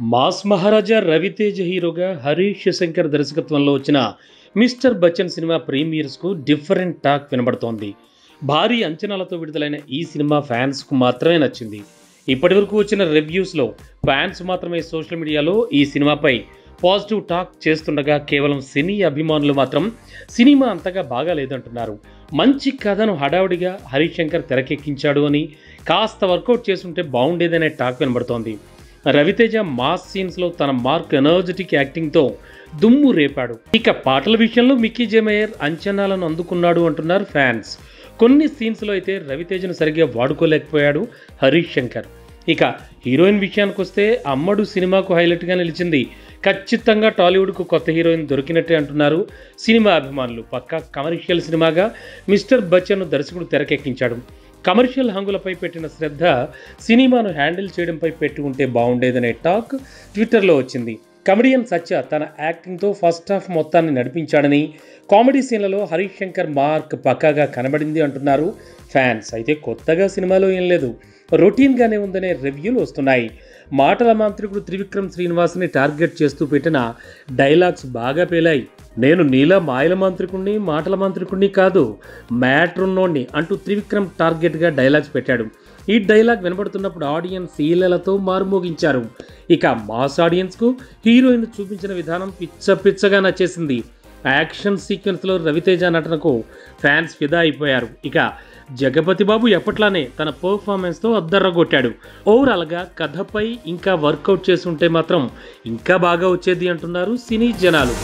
Mass మహారాజా రవితేజ హీరోగా హరీష్ శంకర్ దర్శకత్వంలో వచ్చిన మిస్టర్ బచ్చన్ సినిమా ప్రీమియర్స్కు డిఫరెంట్ టాక్ వినబడుతోంది. భారీ అంచనాలతో విడుదలైన ఈ సినిమా ఫ్యాన్స్కు మాత్రమే నచ్చింది. ఇప్పటివరకు వచ్చిన రివ్యూస్లో ఫ్యాన్స్ మాత్రమే సోషల్ మీడియాలో ఈ సినిమాపై పాజిటివ్ టాక్ చేస్తుండగా కేవలం సినీ అభిమానులు మాత్రం సినిమా అంతగా బాగా లేదంటున్నారు. మంచి కథను హడావుడిగా హరీష్ శంకర్ తెరకెక్కించాడు అని, కాస్త వర్కౌట్ చేస్తుంటే బాగుండేదనే టాక్ వినబడుతోంది. రవితేజ మాస్ సీన్స్లో తన మార్క్ ఎనర్జెటిక్ యాక్టింగ్తో దుమ్ము రేపాడు. ఇక పాటల విషయంలో మిక్కీ జే మేయర్ అంచనాలను అందుకున్నాడు అంటున్నారు ఫ్యాన్స్. కొన్ని సీన్స్లో అయితే రవితేజను సరిగ్గా వాడుకోలేకపోయాడు హరీష్ శంకర్. ఇక హీరోయిన్ విషయానికి వస్తే అమ్మడు సినిమాకు హైలైట్గా నిలిచింది. ఖచ్చితంగా టాలీవుడ్కు కొత్త హీరోయిన్ దొరికినట్టే అంటున్నారు సినిమా అభిమానులు. పక్కా కమర్షియల్ సినిమాగా మిస్టర్ బచ్చన్ను దర్శకుడు తెరకెక్కించాడు. కమర్షియల్ హంగులపై పెట్టిన శ్రద్ధ సినిమాను హ్యాండిల్ చేయడంపై పెట్టి ఉంటే బాగుండేదనే టాక్ ట్విట్టర్లో వచ్చింది. కమెడియన్ సత్య తన యాక్టింగ్తో ఫస్ట్ హాఫ్ మొత్తాన్ని నడిపించాడని, కామెడీ సీన్లలో హరీష్ శంకర్ మార్క్ పక్కాగా కనబడింది అంటున్నారు ఫ్యాన్స్. అయితే కొత్తగా సినిమాలో ఏం లేదు, రొటీన్గానే ఉందనే రివ్యూలు వస్తున్నాయి. మాటల మాంత్రికుడు త్రివిక్రమ్ శ్రీనివాస్ని టార్గెట్ చేస్తూ పెట్టిన డైలాగ్స్ బాగా పేలాయి. నేను నీలా మాయల మాంత్రికుడిని, మాటల మాంత్రికుడిని కాదు, మ్యాట్రున్నోడిని అంటూ త్రివిక్రమ్ టార్గెట్గా డైలాగ్స్ పెట్టాడు. ఈ డైలాగ్ వినబడుతున్నప్పుడు ఆడియన్స్ ఈలలతో మారుమోగించారు. ఇక మాస్ ఆడియన్స్కు హీరోయిన్ చూపించిన విధానం పిచ్చగా నచ్చేసింది. యాక్షన్ సీక్వెన్స్లో రవితేజ నటనకు ఫ్యాన్స్ ఫిదా అయిపోయారు. ఇక జగపతి బాబు ఎప్పట్లానే తన పర్ఫార్మెన్స్తో అద్దర్రగొట్టాడు. ఓవరాల్గా కథపై ఇంకా వర్కౌట్ చేస్తుంటే మాత్రం ఇంకా బాగా వచ్చేది అంటున్నారు సినీ జనాలు.